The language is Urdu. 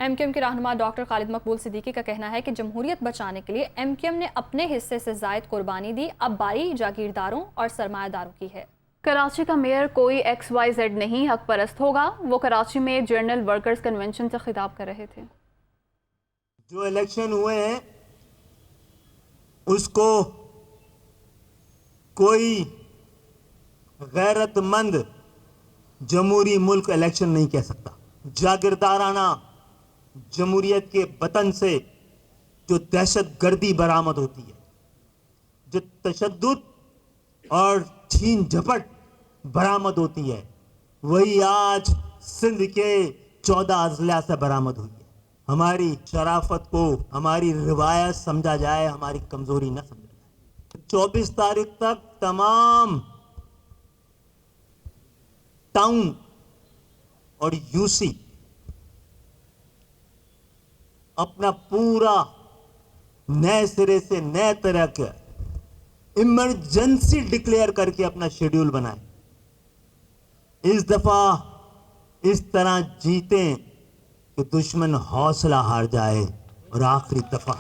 ایم کیو ایم کے رہنما ڈاکٹر خالد مقبول صدیقی کا کہنا ہے کہ جمہوریت بچانے کے لیے ایم کیو ایم نے اپنے حصے سے زائد قربانی دی، اب باری جاگیرداروں اور سرمایہ داروں کی ہے۔ کراچی کا میئر کوئی ایکس وائی زیڈ نہیں حق پرست ہوگا، وہ کراچی میں جرنل ورکرز کنونشن سے خطاب کر رہے تھے۔ جو الیکشن ہوئے ہیں اس کو کوئی غیرت مند جمہوری ملک الیکشن نہیں کہہ سکتا۔ جاگیردارانہ جمہوریت کے وطن سے جو دہشت گردی برآمد ہوتی ہے، جو تشدد اور چھین جھپٹ برآمد ہوتی ہے، وہی آج سندھ کے 14 اضلاع سے برآمد ہوئی ہے۔ ہماری شرافت کو ہماری روایت سمجھا جائے، ہماری کمزوری نہ سمجھا جائے۔ 24 تاریخ تک تمام ٹاؤن اور یو سی اپنا پورا نئے سرے سے نئے طرح کا ایمرجنسی ڈکلیئر کر کے اپنا شیڈیول بنائیں۔ اس دفعہ اس طرح جیتیں کہ دشمن حوصلہ ہار جائے اور آخری دفعہ